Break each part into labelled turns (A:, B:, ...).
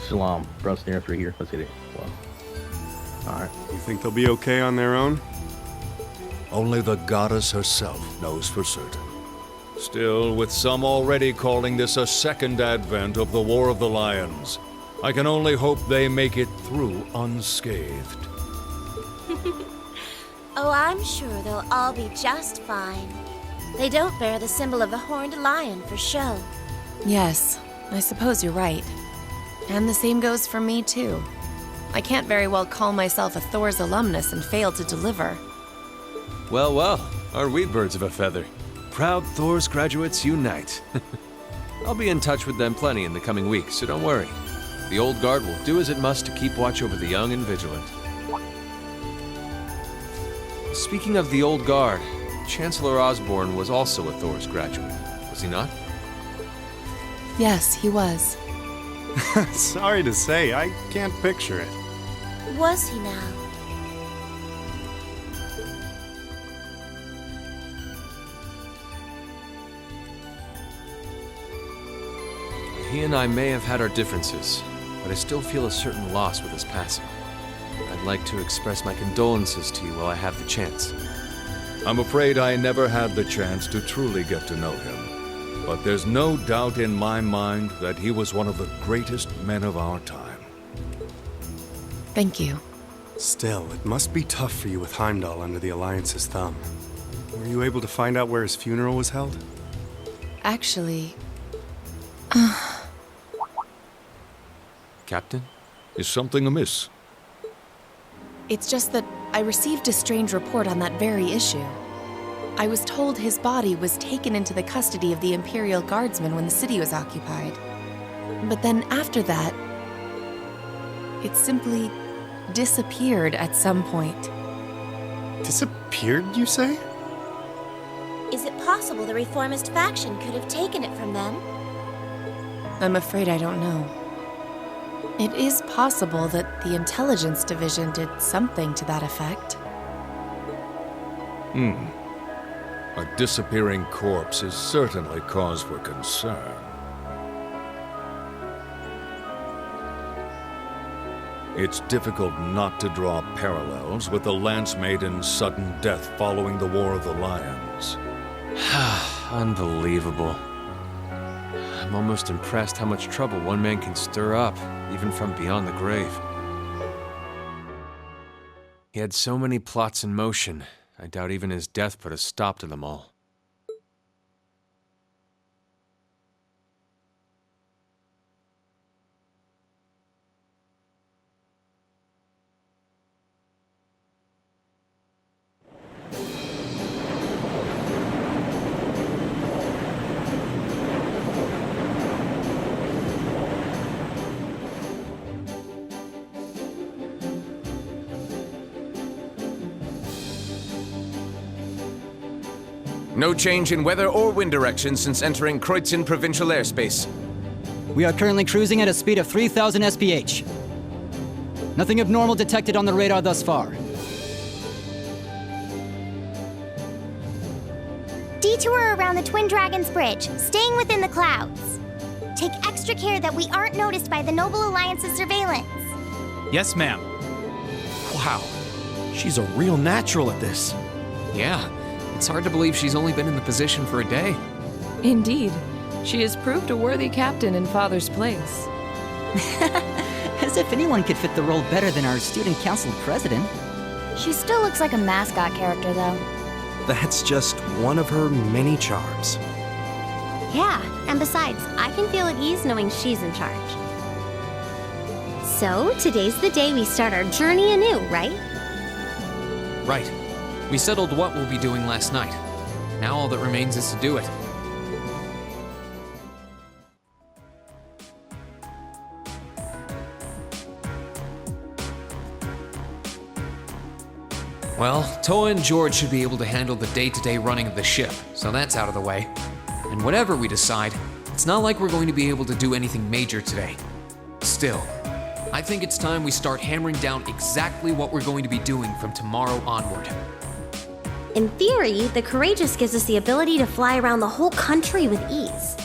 A: Shalom. Browse near through here. Let's get it. Alright.
B: You think they'll be okay on their own?
C: Only the goddess herself knows for certain.
D: Still, with some already calling this a second advent of the War of the Lions, I can only hope they make it through unscathed.
E: Oh, I'm sure they'll all be just fine. They don't bear the symbol of the horned lion for show.
F: Yes, I suppose you're right. And the same goes for me, too. I can't very well call myself a Thor's alumnus and fail to deliver.
G: Well, well, are we birds of a feather? Proud Thor's graduates unite. I'll be in touch with them plenty in the coming weeks, so don't worry. The old guard will do as it must to keep watch over the young and vigilant. Speaking of the old guard, Chancellor Osborne was also a Thor's graduate, was he not?
F: Yes, he was.
B: Sorry to say, I can't picture it.
E: Was he now?
G: He and I may have had our differences, but I still feel a certain loss with his passing. I'd like to express my condolences to you while I have the chance.
D: I'm afraid I never had the chance to truly get to know him, but there's no doubt in my mind that he was one of the greatest men of our time.
F: Thank you.
B: Still, it must be tough for you with Heimdall under the Alliance's thumb. Were you able to find out where his funeral was held?
F: Actually...
G: Captain?
D: Is something amiss?
F: It's just that I received a strange report on that very issue. I was told his body was taken into the custody of the Imperial Guardsmen when the city was occupied. But then after that, it simply disappeared at some point.
B: Disappeared, you say?
E: Is it possible the reformist faction could have taken it from them?
F: I'm afraid I don't know. It is possible that the Intelligence Division did something to that effect.
D: A disappearing corpse is certainly cause for concern. It's difficult not to draw parallels with the Lance Maiden's sudden death following the War of the Lions.
G: Unbelievable. I'm almost impressed how much trouble one man can stir up, even from beyond the grave. He had so many plots in motion, I doubt even his death put a stop to them all.
H: No change in weather or wind direction since entering Kreutzen provincial airspace.
I: We are currently cruising at a speed of 3,000 SPH. Nothing abnormal detected on the radar thus far.
J: Detour around the Twin Dragons Bridge, staying within the clouds. Take extra care that we aren't noticed by the Noble Alliance's surveillance.
K: Yes, ma'am. Wow, she's a real natural at this.
L: Yeah. It's hard to believe she's only been in the position for a day.
M: Indeed. She has proved a worthy captain in Father's place.
I: As if anyone could fit the role better than our student council president.
J: She still looks like a mascot character, though.
K: That's just one of her many charms.
J: Yeah, and besides, I can feel at ease knowing she's in charge. So, today's the day we start our journey anew, right?
L: Right. We settled what we'll be doing last night. Now all that remains is to do it. Well, Toa and George should be able to handle the day-to-day running of the ship, so that's out of the way. And whatever we decide, it's not like we're going to be able to do anything major today. Still, I think it's time we start hammering down exactly what we're going to be doing from tomorrow onward.
J: In theory, the Courageous gives us the ability to fly around the whole country with ease.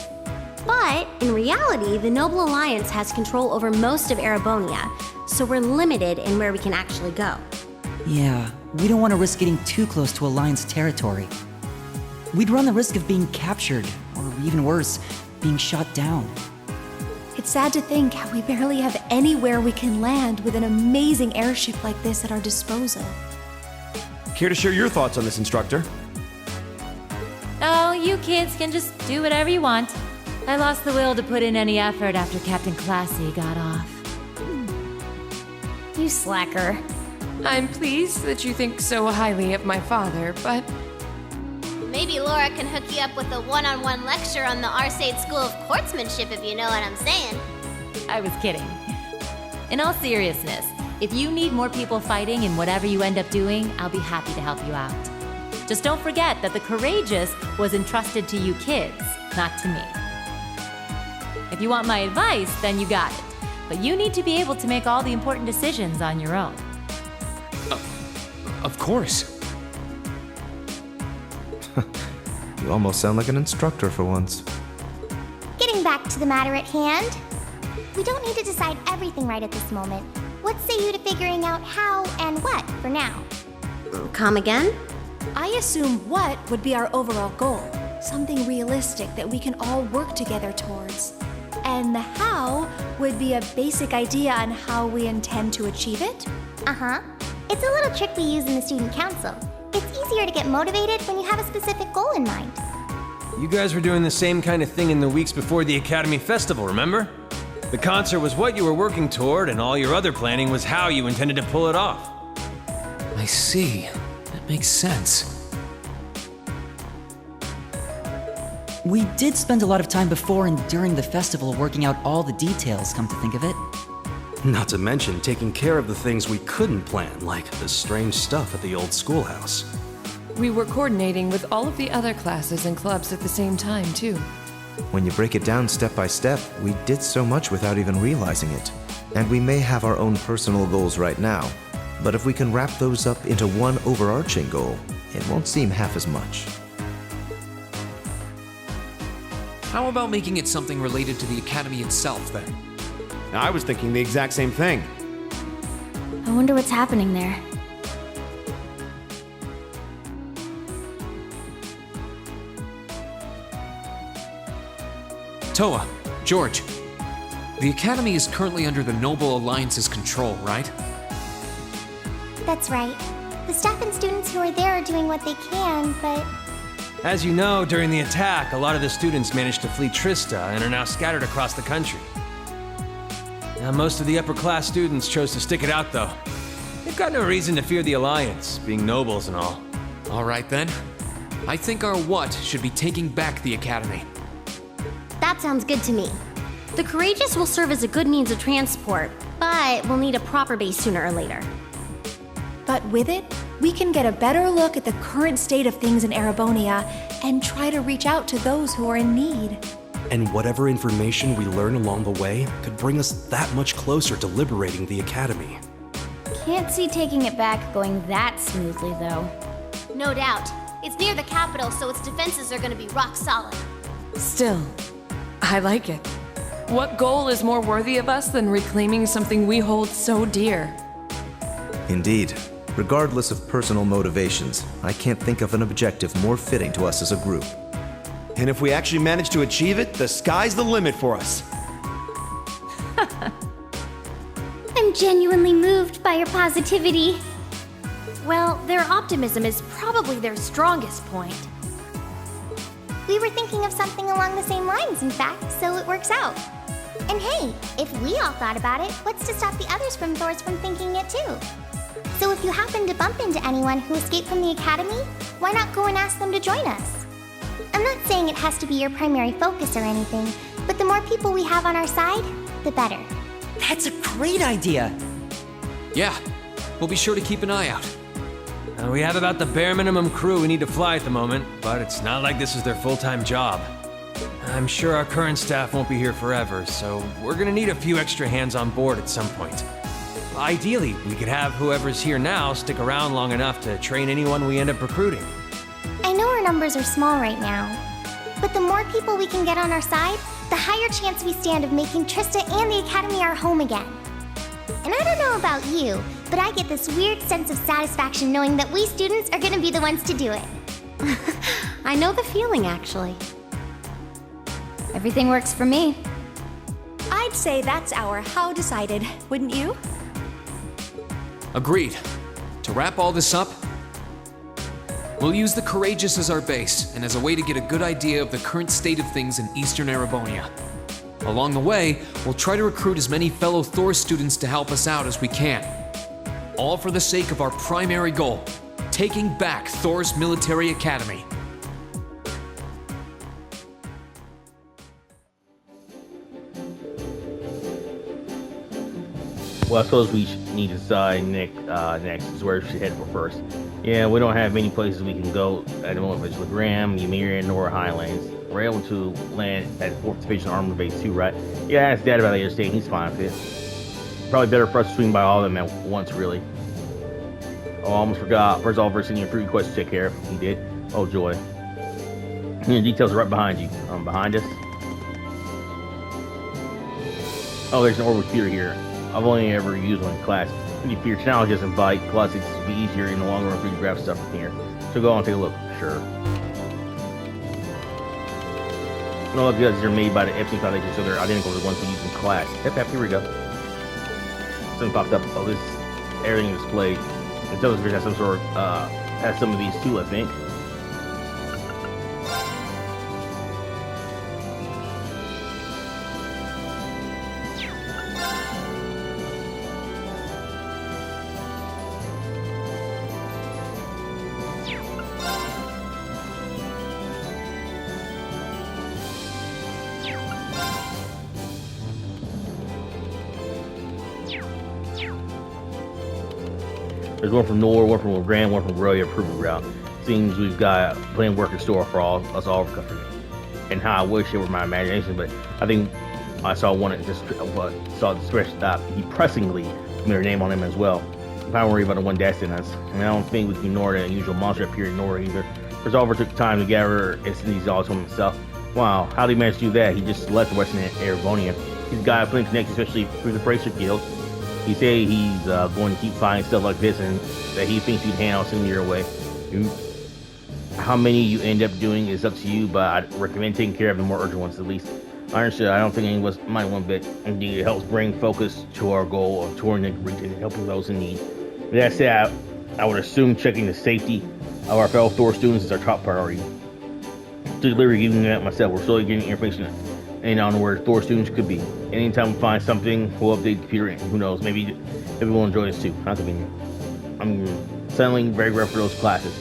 N: But in reality, the Noble Alliance has control over most of Erebonia, so we're limited in where we can actually go.
O: Yeah, we don't want to risk getting too close to Alliance territory. We'd run the risk of being captured, or even worse, being shot down.
F: It's sad to think how we barely have anywhere we can land with an amazing airship like this at our disposal.
K: Care to share your thoughts on this, instructor?
P: Oh, you kids can just do whatever you want. I lost the will to put in any effort after Captain Classy got off.
N: You slacker.
M: I'm pleased that you think so highly of my father, but
J: Maybe Laura can hook you up with a one-on-one lecture on the Arcade School of Quartzmanship, if you know what I'm saying.
P: I was kidding. In all seriousness, if you need more people fighting in whatever you end up doing, I'll be happy to help you out. Just don't forget that the Courageous was entrusted to you kids, not to me. If you want my advice, then you got it. But you need to be able to make all the important decisions on your own.
H: Of course.
Q: You almost sound like an instructor for once.
J: Getting back to the matter at hand, we don't need to decide everything right at this moment. What say you to figuring out how and what for now?
N: Come again?
F: I assume what would be our overall goal, something realistic that we can all work together towards. And the how would be a basic idea on how we intend to achieve it?
J: Uh-huh. It's a little trick we use in the student council. It's easier to get motivated when you have a specific goal in mind.
G: You guys were doing the same kind of thing in the weeks before the Academy Festival, remember? The concert was what you were working toward, and all your other planning was how you intended to pull it off.
L: I see. That makes sense.
O: We did spend a lot of time before and during the festival working out all the details, come to think of it.
K: Not to mention taking care of the things we couldn't plan, like the strange stuff at the old schoolhouse.
M: we were coordinating with all of the other classes and clubs at the same time, too.
Q: When you break it down step by step, we did so much without even realizing it. And we may have our own personal goals right now, but if we can wrap those up into one overarching goal, it won't seem half as much.
L: How about making it something related to the Academy itself, then?
K: I was thinking the exact same thing.
N: I wonder what's happening there.
L: Toa, George, the Academy is currently under the Noble Alliance's control, right?
J: That's right. The staff and students who are there are doing what they can, but...
G: As you know, during the attack, a lot of the students managed to flee Trista and are now scattered across the country. Now, most of the upper-class students chose to stick it out, though. They've got no reason to fear the Alliance, being nobles and all.
L: All right, then. I think our what should be taking back the Academy.
N: That sounds good to me. The Courageous will serve as a good means of transport, but we'll need a proper base sooner or later.
F: But with it, we can get a better look at the current state of things in Erebonia and try to reach out to those who are in need.
K: And whatever information we learn along the way could bring us that much closer to liberating the Academy.
N: Can't see taking it back going that smoothly, though.
J: No doubt. It's near the capital, so its defenses are gonna be rock solid.
M: Still, I like it. What goal is more worthy of us than reclaiming something we hold so dear?
Q: Indeed. Regardless of personal motivations, I can't think of an objective more fitting to us as a group.
K: And if we actually manage to achieve it, the sky's the limit for us.
N: I'm genuinely moved by your positivity. Well, their optimism is probably their strongest point.
J: We were thinking of something along the same lines, in fact, so it works out. And hey, if we all thought about it, what's to stop the others from Thors from thinking it too? So if you happen to bump into anyone who escaped from the Academy, why not go and ask them to join us? I'm not saying it has to be your primary focus or anything, but the more people we have on our side, the better.
O: That's a great idea!
L: Yeah, we'll be sure to keep an eye out.
G: We have about the bare minimum crew we need to fly at the moment, but it's not like this is their full-time job. I'm sure our current staff won't be here forever, so we're gonna need a few extra hands on board at some point. Ideally, we could have whoever's here now stick around long enough to train anyone we end up recruiting.
J: I know our numbers are small right now, but the more people we can get on our side, the higher chance we stand of making Trista and the Academy our home again. And I don't know about you, but I get this weird sense of satisfaction knowing that we students are gonna be the ones to do it.
N: I know the feeling, actually. Everything works for me.
R: I'd say that's our how decided, wouldn't you?
L: Agreed. To wrap all this up, we'll use the Courageous as our base and as a way to get a good idea of the current state of things in Eastern Erebonia. Along the way, we'll try to recruit as many fellow Thor students to help us out as we can. All for the sake of our primary goal, taking back Thor's military academy.
A: Well, I suppose we need to decide next is where we should head for first. Yeah, we don't have many places we can go at the moment, but it's with Ram, Ymir, nor Highlands. We're able to land at 4th Division Armor Base 2, right? Yeah, I asked Dad about the state. He's fine with it. Probably better for us to swing by all of them at once, really. Oh, I almost forgot. First of all, sending your free request to take care of. He did. Oh, joy. The details are right behind you. Behind us. Oh, there's an orbital computer here. I've only ever used one in class. If your challenge doesn't bite, plus it's be easier in the long run for you to grab stuff from here. So go on and take a look. Sure. No, because they're made by the Epstein Foundation, so they're identical to the ones we use in class. Yep, here we go. Something popped up. Oh, this everything displayed. It tells us has some sort of has some of these too, I think. There's one from Nor, one from Grand, one from Roya Approval Route. Seems we've got plenty of work in store for us all over country. And how I wish it were my imagination, but I think I saw one that just saw the stretch depressingly familiar name on him as well. If I worry about the one destined us, and I don't think we can ignore the unusual monster up here in Nor either. Resolver took time to gather these all to himself. Wow, how did he manage to do that? He just left Western Erebonia. He's got plenty of connections, especially through the Bracer Guild. He said he's going to keep finding stuff like this and that he thinks you'd hand out sooner your way. How many you end up doing is up to you, but I'd recommend taking care of the more urgent ones at least. I understood. I don't think any of us mind one bit. Indeed, it helps bring focus to our goal of touring the region and helping those in need. With that said, I would assume checking the safety of our fellow Thor students is our top priority. To deliver giving that myself, we're slowly getting information and on where Thor students could be. Anytime we find something, we'll update the computer, and who knows, maybe will enjoy this too. How convenient. I'm suddenly very grateful for those classes.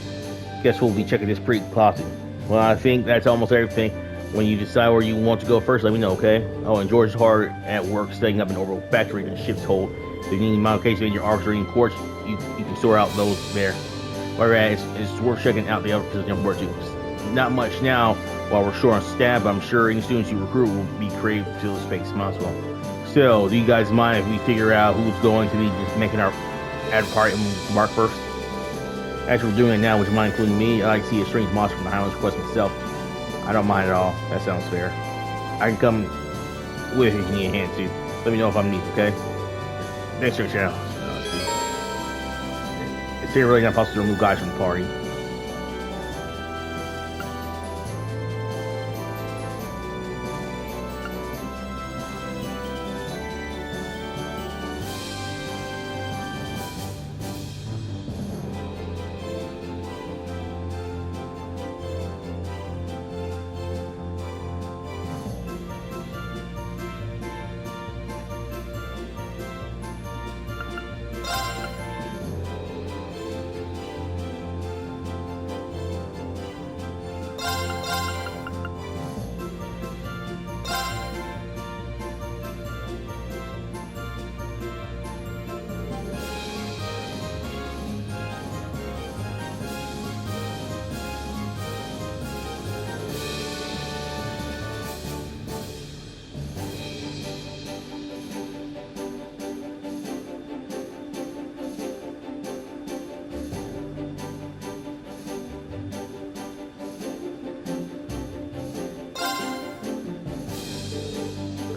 A: Guess we'll be checking this pretty closely. Well, I think that's almost everything. When you decide where you want to go first, let me know, okay? Oh, and George is hard at work setting up an orbital factory in the ship's hold. If you need modifications in your arcs or in quartz, you can sort out those there. While we're at it, it's worth checking out the other position on board too. Not much now while we're short on staff, but I'm sure any students you recruit will be creative to the space as well. So, do you guys mind if we figure out who's going to be just making our add part and mark first? As we're doing it now, would you mind including me? I like to see a strange monster from the Highlands request myself. I don't mind at all. That sounds fair. I can come with if you need a hand too. Let me know if I'm needed, okay? Thanks for your channel. It's really not possible to remove guys from the party.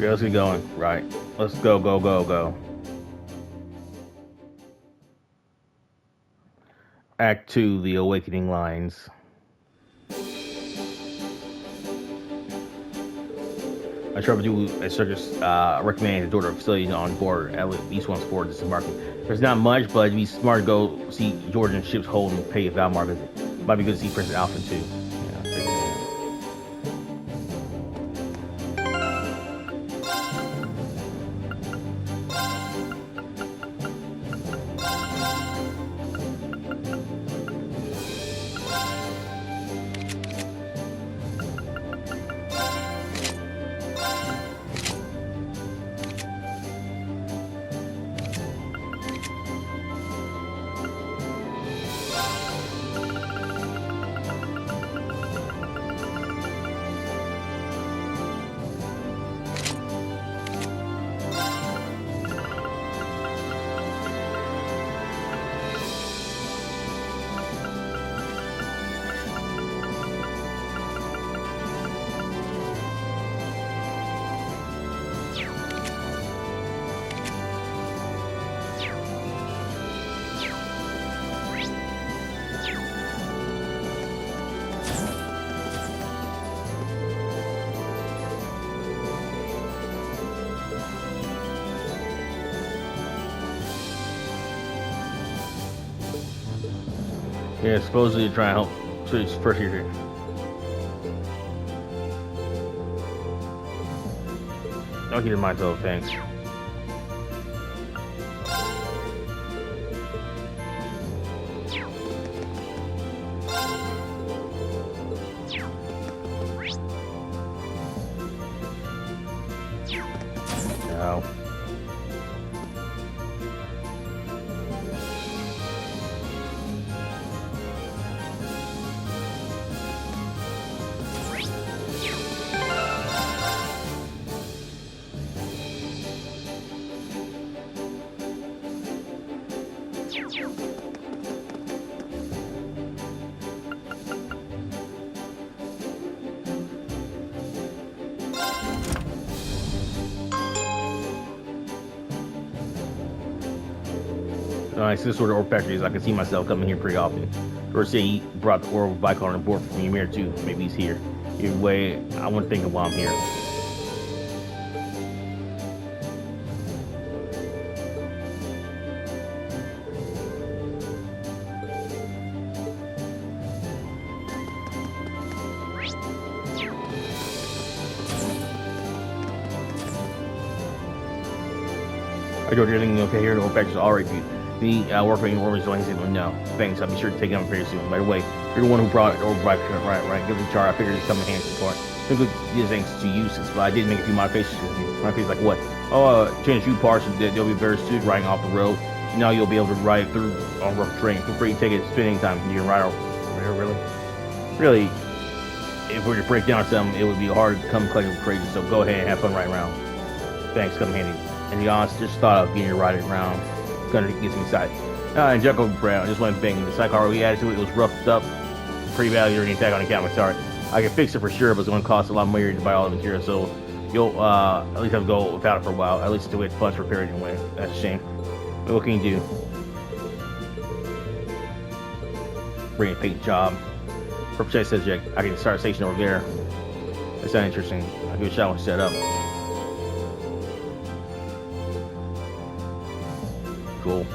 A: Okay, let's get going. Right. Let's go, go, go, go. Act 2, The Awakening Lines. I try to do a circus recommending the daughter of facilities on board at least once for disembarking. There's not much, but it'd be smart to go see Georgian ship's hold and pay a Valmar visit. Might be good to see Princess Alpha too. Yeah, supposedly to try and help switch first year. Don't get in my toe, thanks. No. Nice, this sort of orb factories. I can see myself coming here pretty often. Or say he brought the orb Vicon on board from Ymir too. Maybe he's here. Either way, I wouldn't think of why I'm here. I don't hear anything okay here. The orb factories are alright, dude. Me working in orbit so I can no. Thanks, I'll be sure to take it on very soon. By the way, you're the one who brought it over right, give the chart. I figured it's coming handy for it. Simply these things to useless, but I did make a few modifications. Modifications like what? Change a few parts and they'll be very soon riding off the road. Now you'll be able to ride through on rough terrain. Feel free to take it spinning time. You can ride over. Really, if we were to break down something, it would be hard to come collect crazy. So go ahead and have fun riding around. Thanks, come handy. And to be honest, just thought of getting to ride it around. Gonna get me excited. And Jacko Brown, just one thing. The sidecar we added to it was roughed up pretty badly during the attack on the camp. Sorry. I can fix it for sure, but it's going to cost a lot more to buy all the materials. So you'll at least have to go without it for a while. At least until we had funds to repair it anyway. That's a shame. But what can you do? Bring a paint job. Purchase subject. I can start a station over there. That sounds interesting. I'll give it a shot when it's set up. Cool.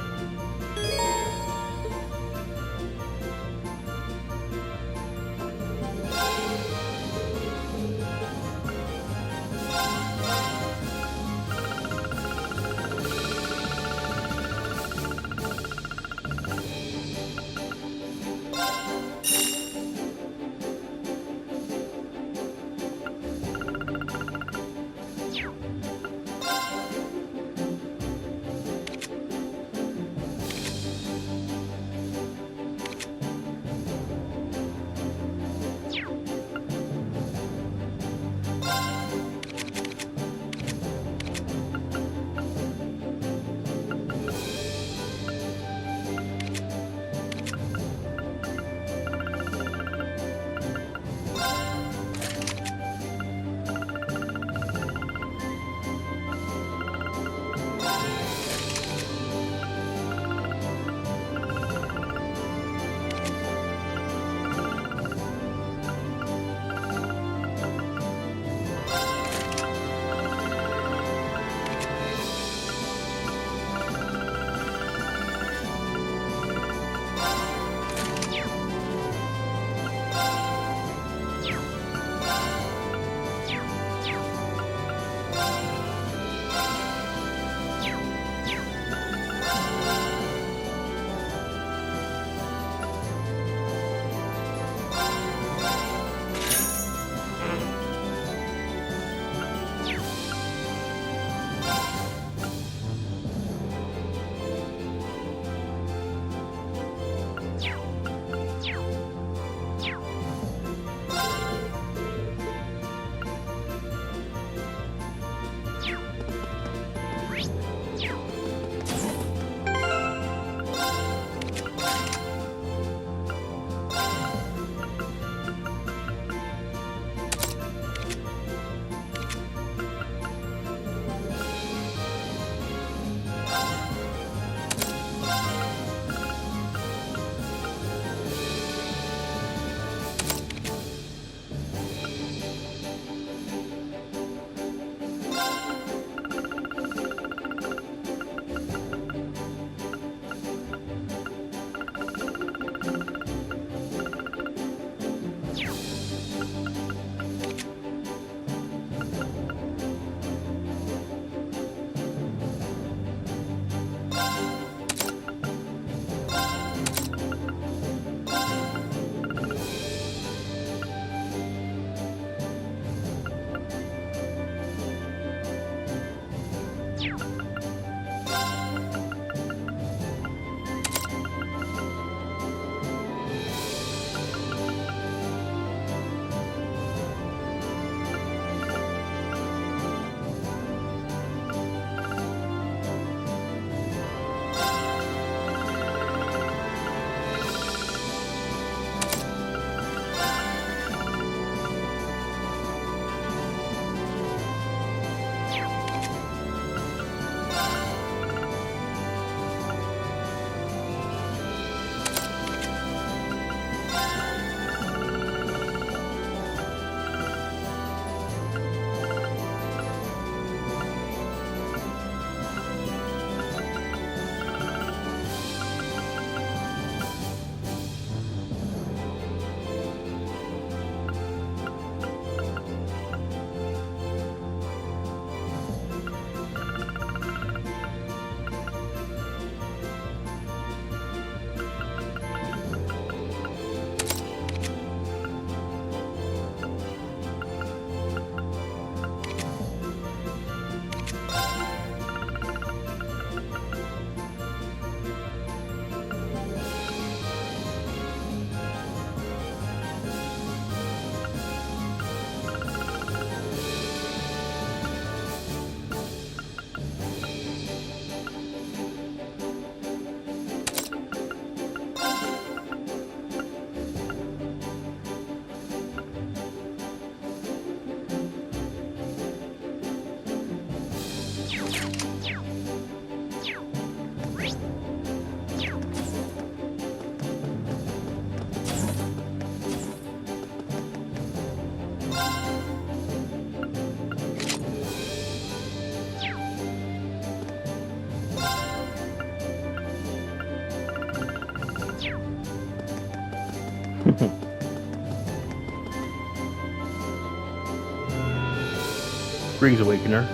A: Grease Awakener.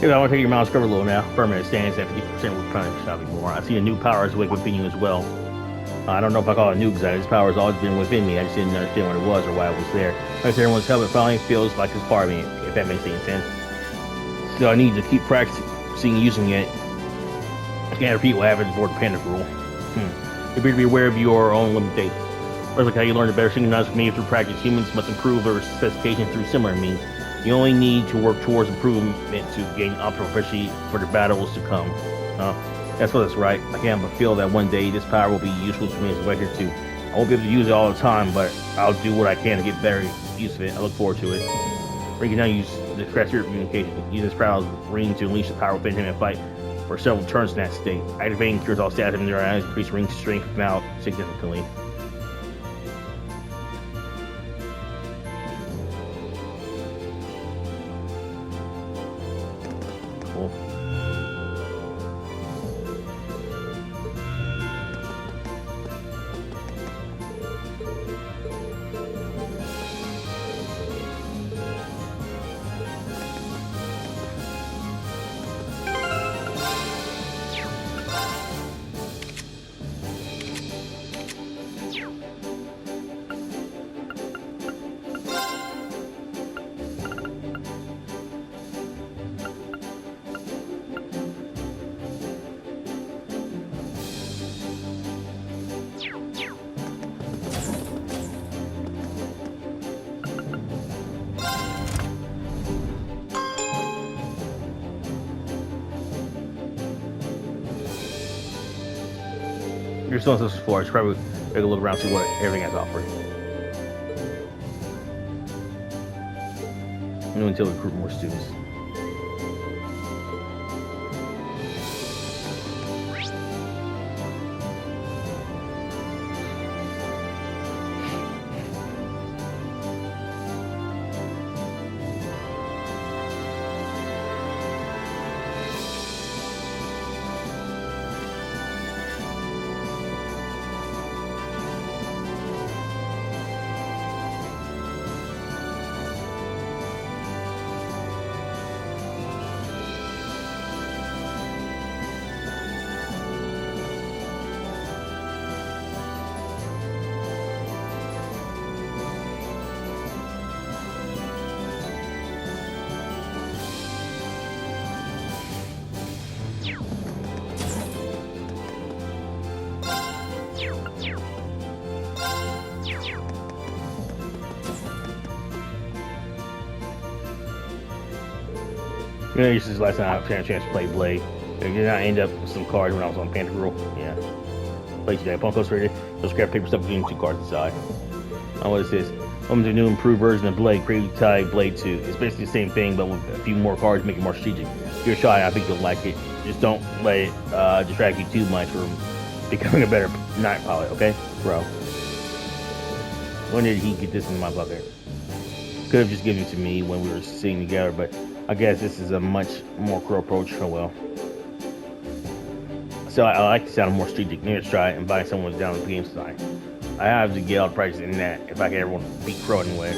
A: I want to take your mouse cover a little now. Permanent stands at 50% with punish, not more. I see a new power is awake within you as well. I don't know if I call it new because this power has always been within me. I just didn't understand what it was or why it was there. Like everyone's helmet finally feels like it's part of me, if that makes any sense. So I need to keep practicing using it. I can't repeat what happened aboard the Panic Rule. You better be aware of your own limitations. First, like how you learn to better synchronize with me through practice. Humans must improve their specification through similar means. You only need to work towards improvement to gain optimal proficiency for the battles to come. That's what it's right. I can't but feel that one day this power will be useful to me as a Awakener too. I won't be able to use it all the time, but I'll do what I can to get better use of it. I look forward to it. Rean can now use the correct communication. Use this power of Rean to unleash the power within him and fight for several turns in that state. Activating cures all stats in their eyes, increase Rean's strength now significantly. Cool. You're still on this floor. I should probably take a look around, see what everything has to offer. Until we recruit more students. This is the last time I had a chance to play Blade. Did I end up with some cards when I was on Panic Rule? Yeah. Play today. Upon close reading, you'll scrap paper stuff between 2 cards inside. What is this? Welcome to a new improved version of Blade, Creative Tie Blade 2. It's basically the same thing, but with a few more cards, make it more strategic. Give it a shot, I think you'll like it. Just don't let it distract you too much from becoming a better night pilot, okay? Bro. When did he get this in my bucket? Could have just given it to me when we were sitting together, but I guess this is a much more crow approach. Oh well. So I like the sound of more strategic. Let's try it and buy someone down the game side. I have to get out practice in that if I can ever beat Crow anyway.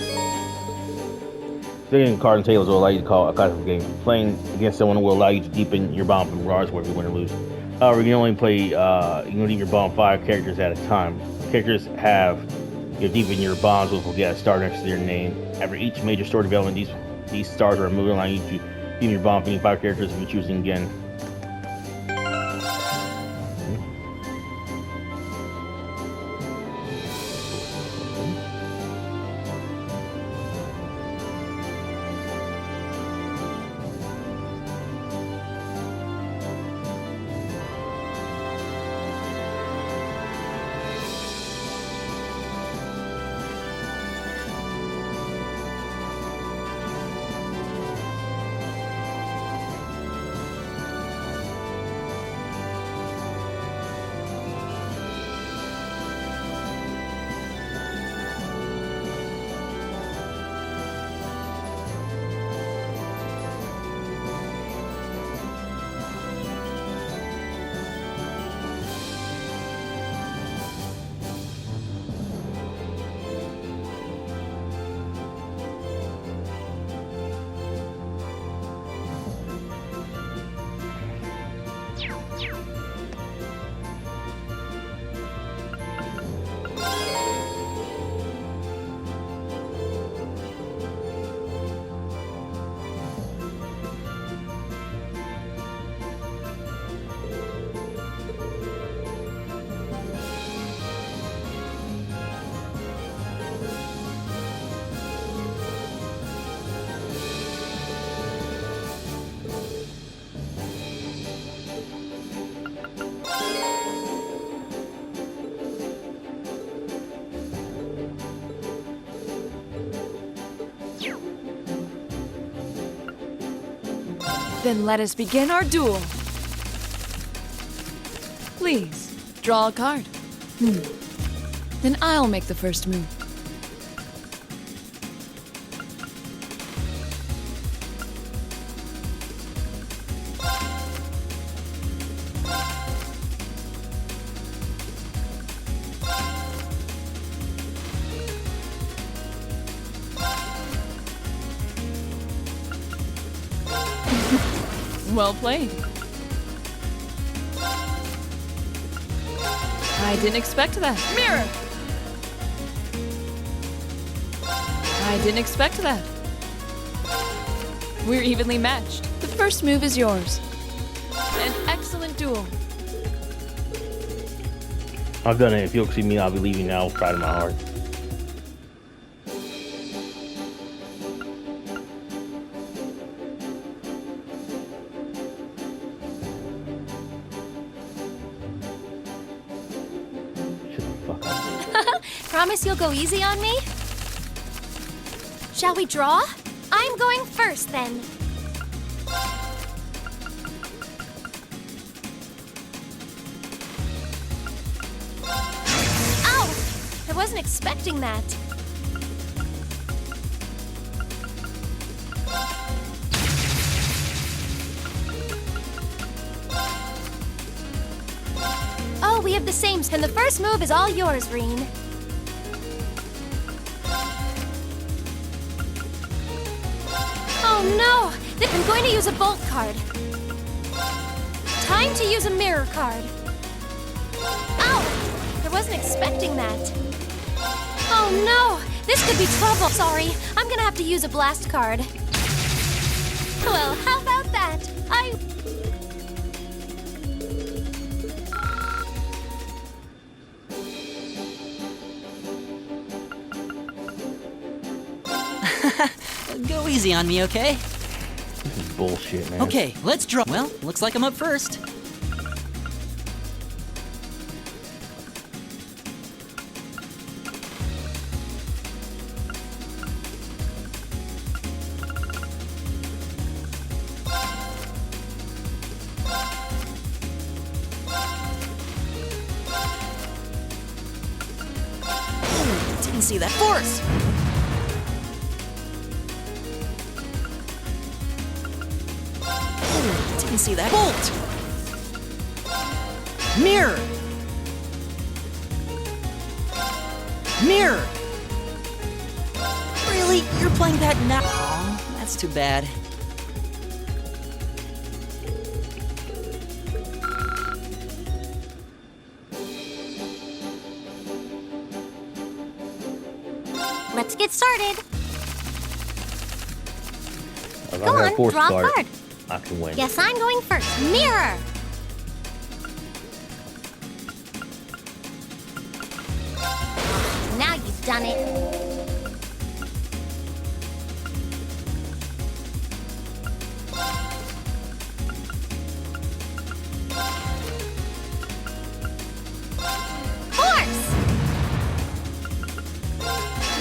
A: Playing cards and tables will allow you to call a classical game. Playing against someone will allow you to deepen your bomb regardless whether you win or lose. However, you can only play you can leave your bomb 5 characters at a time. Characters have deepen your bombs will get a star next to their name. After each major story development, these stars are removed, allowing you to deepen your bomb being 5 characters if you're choosing again.
M: Then let us begin our duel. Please, draw a card. Then I'll make the first move. Well played. I didn't expect that. Mirror! I didn't expect that. We're evenly matched. The first move is yours. An excellent duel.
A: I've done it. If you'll see me, I'll be leaving now. Pride in my heart.
E: Promise you'll go easy on me? Shall we draw? I'm going first, then. Ow! I wasn't expecting that. Oh, we have the same, and the first move is all yours, Rean. Oh no! I'm going to use a bolt card. Time to use a mirror card. Ow! I wasn't expecting that. Oh no! This could be trouble. Sorry, I'm gonna have to use a blast card. Well, how about that?
O: Go easy on me, okay?
A: This is bullshit, man.
O: Okay, let's draw. Well, looks like I'm up first. Didn't see that force. Didn't see that bolt. Mirror. Mirror. Really? You're playing that now? Aw, that's too bad.
J: Let's get started.
A: If
J: Go
A: I have
J: on,
A: force
J: draw a
A: card,
J: card.
A: I can win.
J: Guess I'm going first. Mirror! Now you've done it. Horse!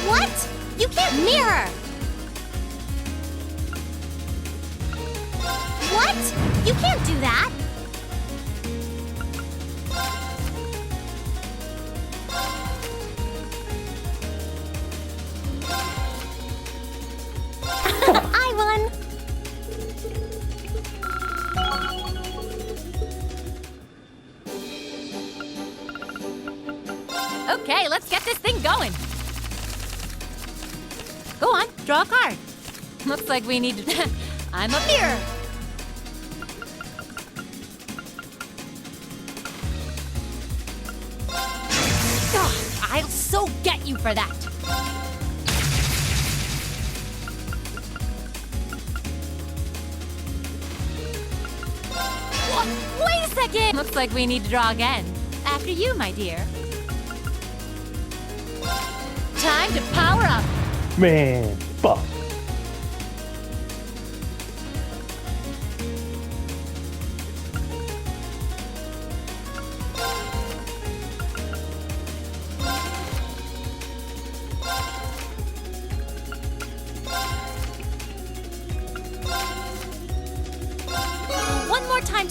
J: What? You can't mirror! What? You can't do that! I won!
P: Okay, let's get this thing going. Go on, draw a card. Looks like we need to... I'm up here. I'll so get you for that. What? Wait a second! Looks like we need to draw again. After you, my dear. Time to power up.
A: Man, fuck.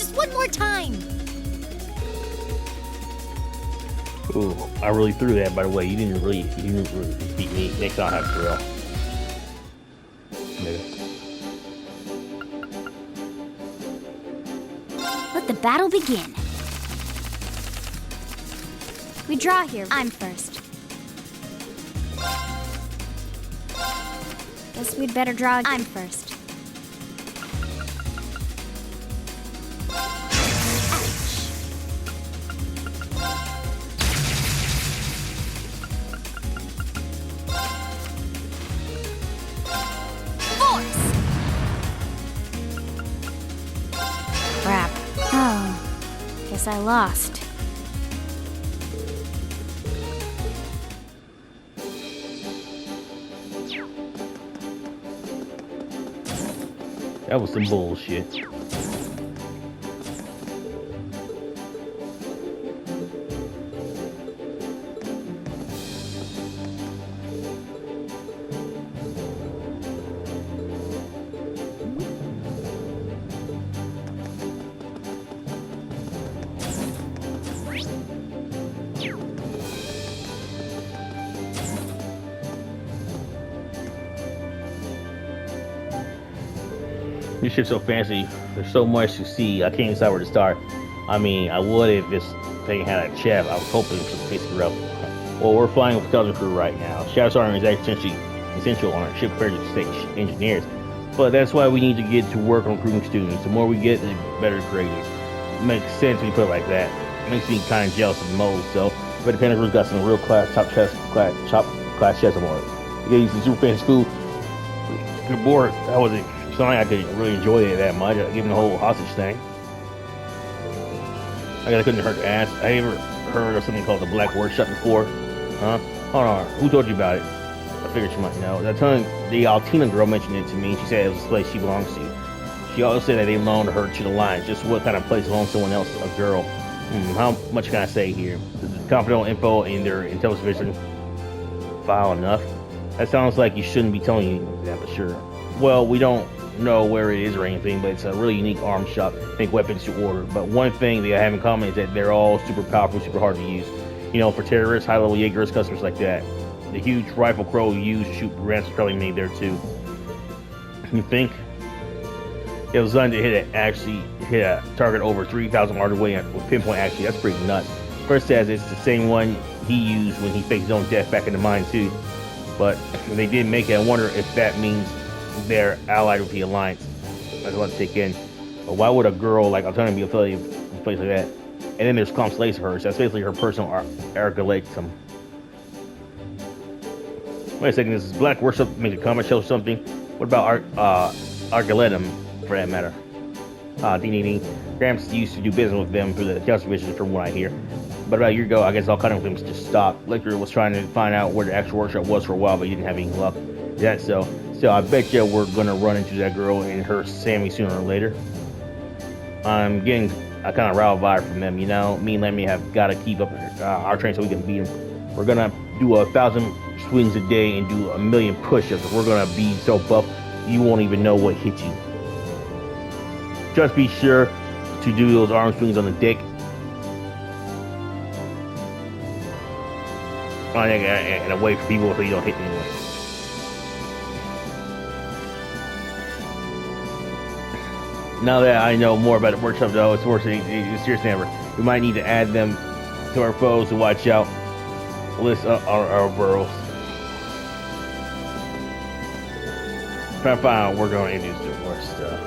E: Just one more time.
A: Ooh, I really threw that, by the way. You didn't really beat me. Next time I have drill. Maybe.
N: Let the battle begin. We draw here. I'm first. Guess we'd better draw. I'm first. Crap. Oh, guess I lost.
A: That was some bullshit. This shit's so fancy. There's so much to see. I can't decide where to start. I mean, I would if this thing had a chef. I was hoping to face it up. Well, we're flying with the Skeleton crew right now. Shadow Sergeant is essentially essential on our ship compared to stage engineers. But that's why we need to get to work on recruiting students. The more we get, the better grades. It makes sense when you put it like that. It makes me kind of jealous of Moe's, though. But the Panda crew's got some real class, top class chefs on it. You get used to super fancy food. Good board. That wasn't something I could really enjoy it that much, given the whole hostage thing. I guess I couldn't hurt to ask. I ever heard of something called the Black Workshop before? Huh? Hold on. Who told you about it? I figured she might know. That time, the Altina girl mentioned it to me. She said it was the place she belongs to. She also said that they loaned her to the Lions. Just what kind of place loans someone else a girl? How much can I say here? The confidential info in their intelligence vision file enough? That sounds like you shouldn't be telling you that, but sure. Well, we don't know where it is or anything, but it's a really unique arms shop. Make weapons to order. But one thing they have in common is that they're all super powerful, super hard to use. You know, for terrorists, high-level Jaegers, customers like that. The huge rifle crow you use to shoot rats is probably made there too. You think? It was designed to hit a target over 3,000 miles away with pinpoint accuracy. That's pretty nuts. First says it's the same one he used when he faked his own death back in the mine too. But when they did make it, I wonder if that means they're allied with the Alliance. That's a lot to take in. But why would a girl like Altina be affiliated with a place like that? And then there's Comp/Slace of hers. That's basically her personal argaletum. Wait a second, this is Black Worship make a comment show something? What about argaletum, for that matter? Ding ding ding. Gramps used to do business with them through the Justice Division, from what I hear. But about a year ago, I guess all kind of things just stopped. Liquor was trying to find out where the actual workshop was for a while, but he didn't have any luck. Yeah, so I bet you we're gonna run into that girl and her Sammy sooner or later. I'm getting a kind of riled vibe from them, you know. Me and Lemmy have got to keep up our train so we can beat them. We're gonna do 1,000 swings a day and do 1,000,000 push-ups. We're gonna be so buff you won't even know what hit you. Just be sure to do those arm swings on the deck. And away from people so you don't hit anyone. Now that I know more about the workshop, though, it's worse than serious than ever. We might need to add them to our foes to watch out. List our burrows. Try to find out we're going to introduce the worst stuff.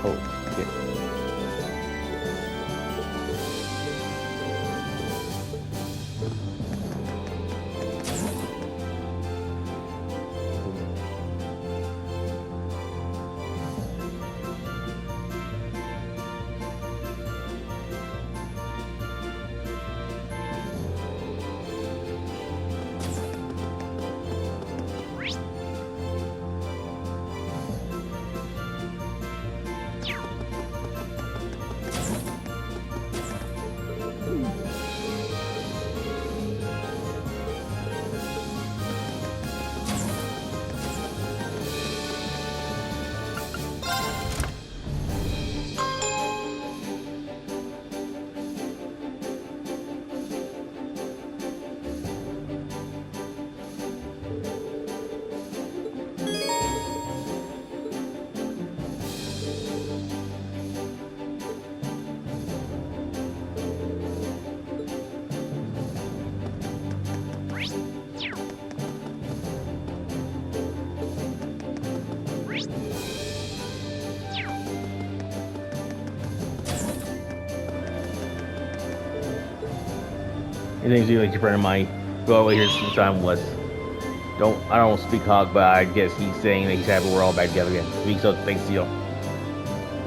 A: Oh, shit. Anything's like a friend of mine. Go over here sometime was. I don't speak hog, but I guess he's saying that he's happy we're all back together again. Speaks up, thanks to you.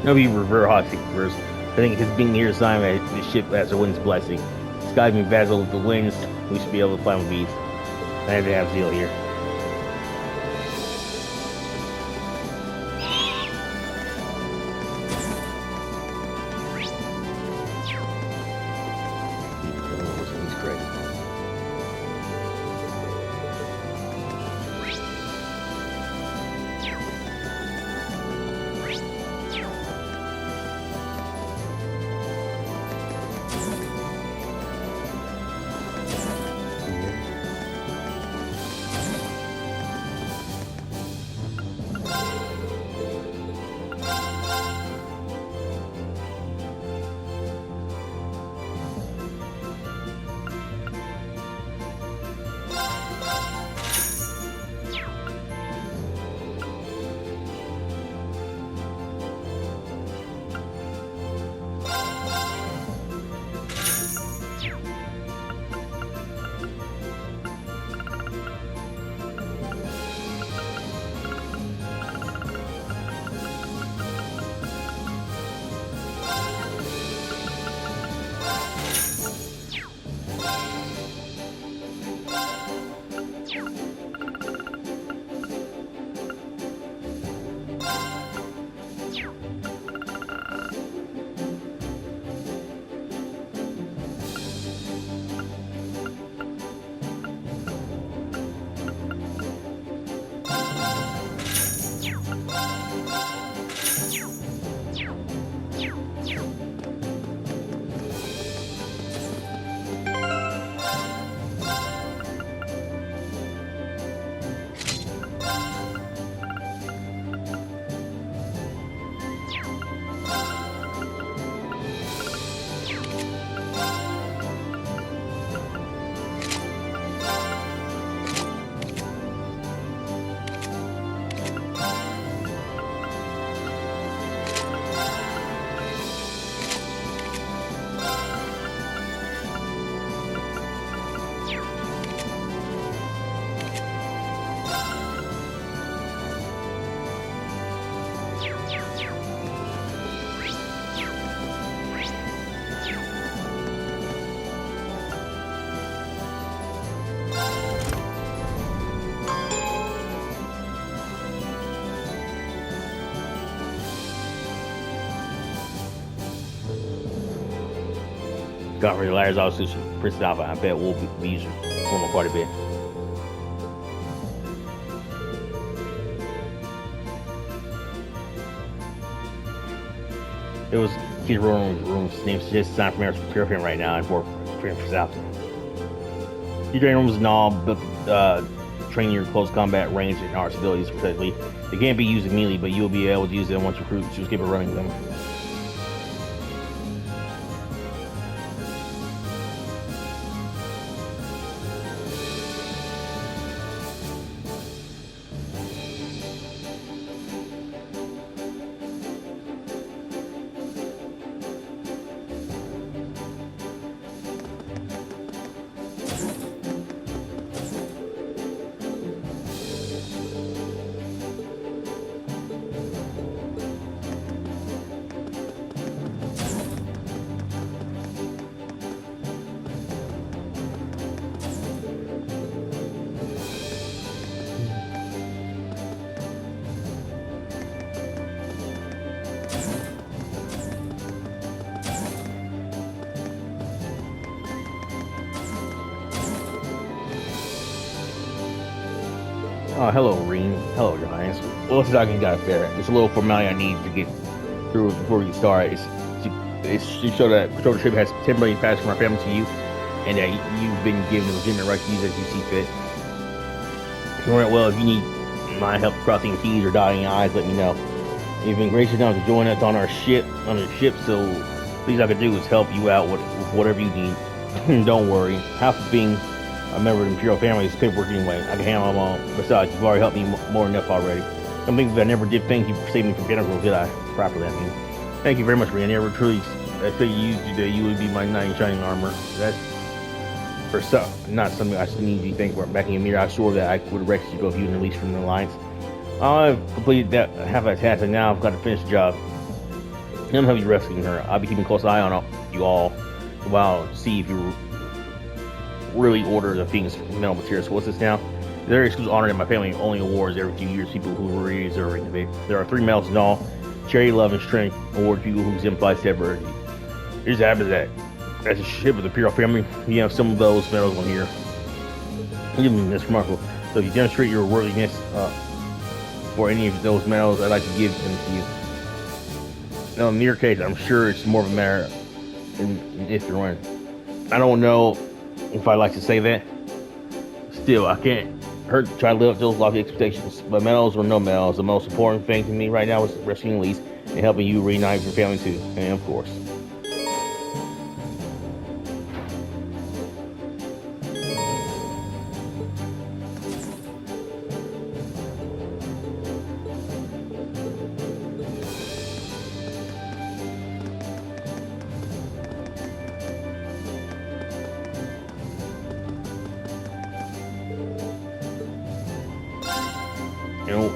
A: No, be revert hog seekers. I think his being here is a sign that the ship has the wind's blessing. The sky's been vassal with the winds. We should be able to fly with bees. I have to have Zeal here. He's great. Got rid of Larry's also Prince Alpha. I bet we'll be using formal quite a bit. It was Kid Room's name suggests time for marriage to prepare him right now and for Prince Alpha. Your training rooms and all, but train your close combat range and arts abilities perfectly. They can't be used immediately, but you'll be able to use them once recruits. Just keep it running them. Oh, hello, Rean. Hello, Your Highness. Well, what's the document got fair? It's a little formality I need to get through before we start. It's to show that the ship has 10 million passed from our family to you, and that you've been given the legitimate right to use it as you see fit. If you need my help crossing T's or dotting I's, let me know. You've been gracious enough to join us on our ship, so least I could do is help you out with whatever you need. Don't worry. Half of being a member of the Imperial family is paperwork anyway. I can handle them all. Besides, you've already helped me more than enough already. Don't think that I never did thank you for saving me from general, did I? Properly, I mean. Thank you very much, Rean. I never truly I figured you would be my knight in shining armor. That's for some, not something I need you to think about backing a mirror. I swore that I would rescue you both you and release from the Alliance. I've completed that half that task, and now I've got to finish the job. I'm gonna be rescuing her. I'll be keeping a close eye on you all while see if you really order the things metal materials. So what's this now? There is exclusive honor that my family only awards every few years people who are really deserving of it. There are 3 medals in all: charity, love, and strength. Award people who exemplify severity. Here's the habit that as a ship of the Imperial family, you have some of those medals on here. It's remarkable. So if you demonstrate your worthiness for any of those medals, I'd like to give them to you. Now, in your case, I'm sure it's more of a matter if you're winning. I don't know if I like to say that. Still, I can't hurt to try to live up to those lofty expectations. But medals or no medals, the most important thing to me right now is rescuing Elise and helping you reunite with your family too. And of course.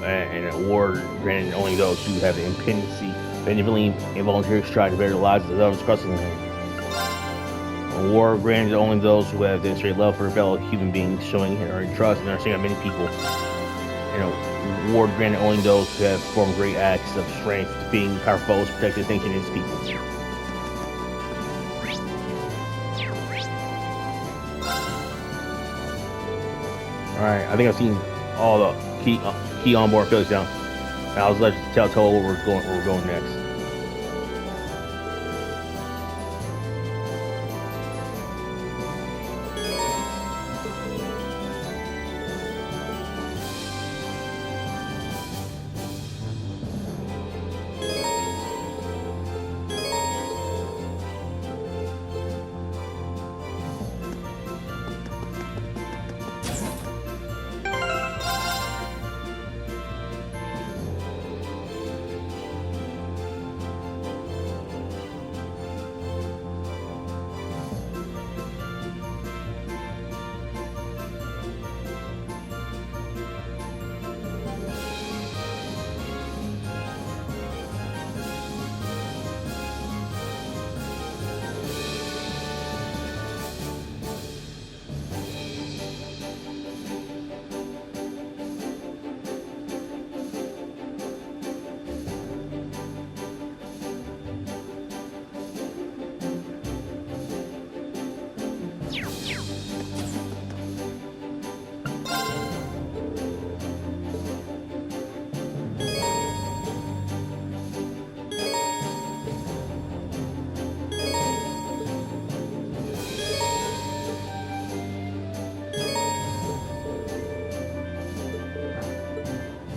A: An award granted only those who have the impendency, benevolently and voluntarily strive to better the lives of others across the land. An award granted only those who have demonstrated love for fellow human beings, showing or trust and understanding of many people. An award granted only those who have performed great acts of strength, defeating powerful foes, protecting his nation and his people. Alright, I think I've seen all the key onboard fills down. Now let's let you tell where we're going next.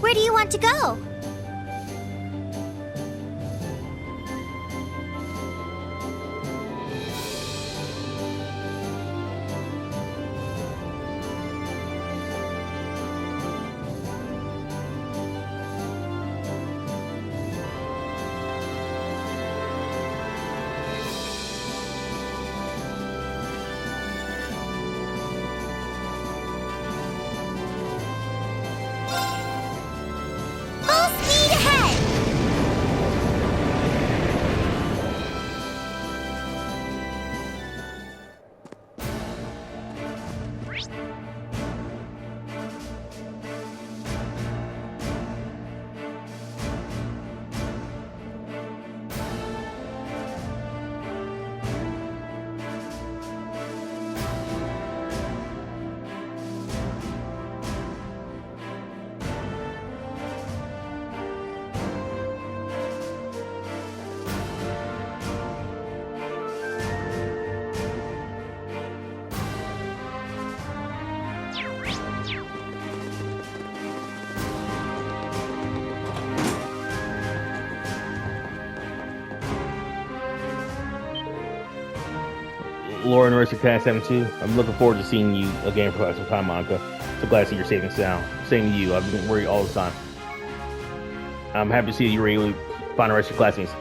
J: Where do you want to go?
A: Laura and Racing Cast 72. I'm looking forward to seeing you again for quite some time, Monica. So glad to see you're safe and sound. Same to you. I've been worried all the time. I'm happy to see that you were able to find a rest of your classmates.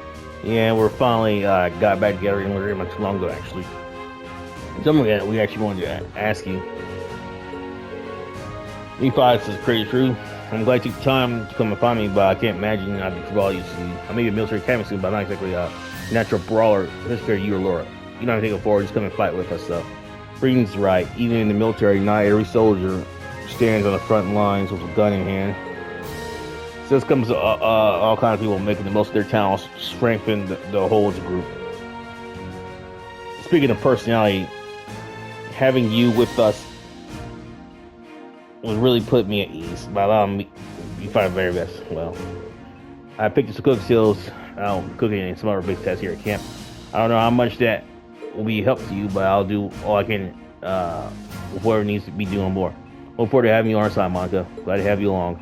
A: Yeah, we're finally got back together and we were much long ago, actually. Something that we actually wanted to ask you. E5 says crazy true. I'm glad you took time to come and find me, but I can't imagine I'd be football used to. I may be a military academy student, but I'm not exactly a natural brawler. Just scared of you or Laura. You don't have to take it forward, just come and fight with us, though. Rean's right. Even in the military, not every soldier stands on the front lines with a gun in hand. So this comes to all kinds of people making the most of their talents, strengthen the whole as a group. Speaking of personality, having you with us would really put me at ease by allowing me you find the very best. Well, I picked up some cooking skills, cooking and some other big tests here at camp. I don't know how much that will be help to you, but I'll do all I can with whatever needs to be doing more. Look forward to having you on our side, Monica. Glad to have you along.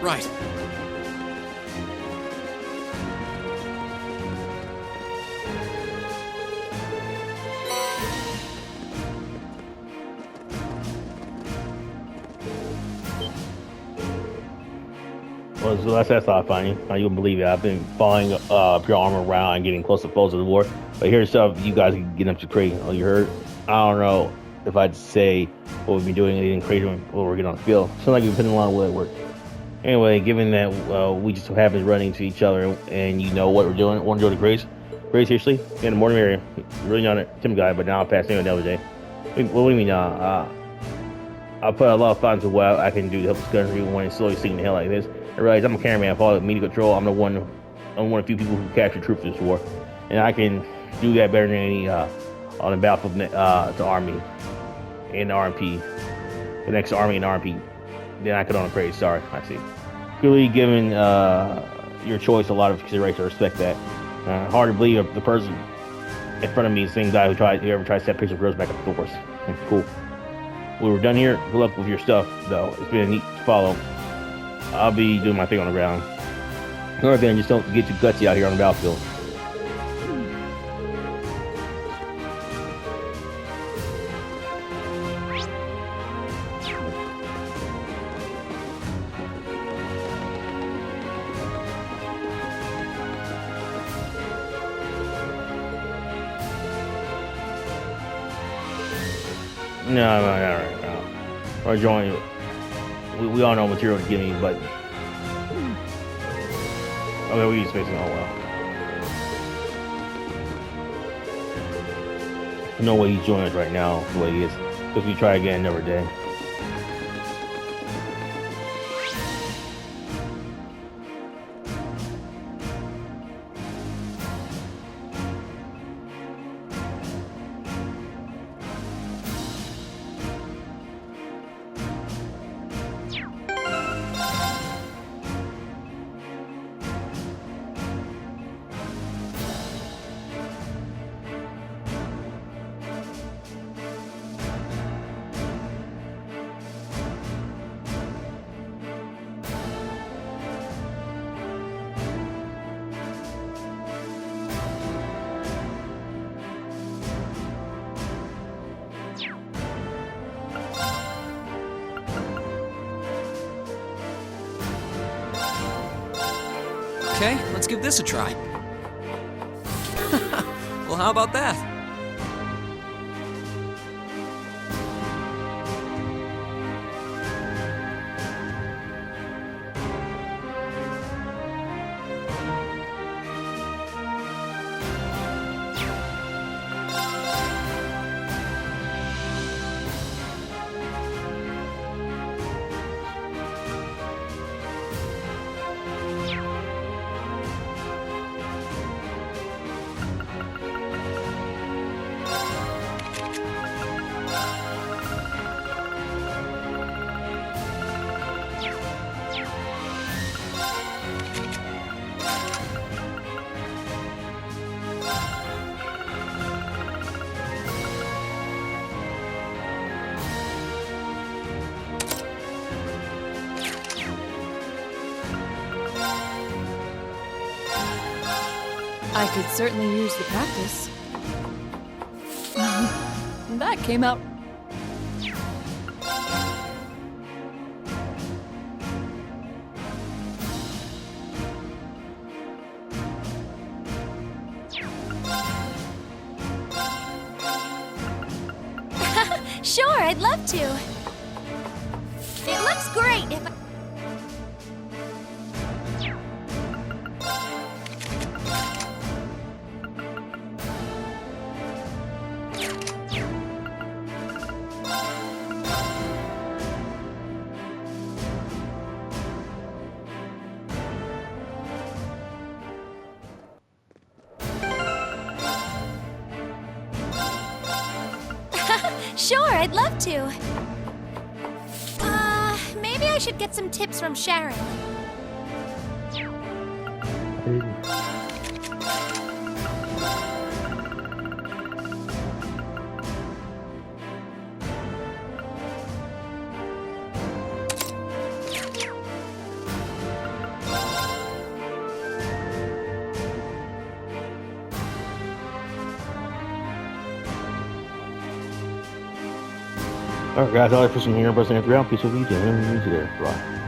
L: Right.
A: Well, so that's how I find you. You wouldn't believe it. I've been following Pure Armor around and getting close to foes of the war. But here's stuff you guys can get up to crazy. Oh, you heard? I don't know if I'd say what we've been doing anything crazy when we're getting on the field. Sounds like we've been putting a lot of work. Anyway, given that we just so happen running to each other and you know what we're doing, want to join the Grace? Grace, seriously? In the morning area. You're really not a Tim guy, but now I'll pass him the other day. What do you mean, I put a lot of thought into what I can do to help this country when it's slowly sinking the hell like this. I realize I'm a cameraman, follow media control. I'm one of the few people who capture troops in this war, and I can do that better than any on the battlefield to Army and RMP, the next Army and RMP. Then I could on a praise. Sorry, I see. Clearly, given your choice a lot of consideration, I respect that. Hard to believe the person in front of me is the same guy who ever tried to set pictures of Rose back at the force. Cool. We were done here. Good luck with your stuff, though. It's been neat to follow. I'll be doing my thing on the ground. Or then just don't get too gutsy out here on the battlefield. No. Or join. We all know material to give me, but okay, we use spacing. Oh well. No way he's joining us right now the way he is. If we try again another day.
L: Okay, let's give this a try. Well, how about that?
M: I could certainly use the practice. That came out.
E: Sure, I'd love to. It looks great if I... Sure, I'd love to. Maybe I should get some tips from Sharon.
A: Alright guys, I'll for some here, but Peace with you, there. Bye.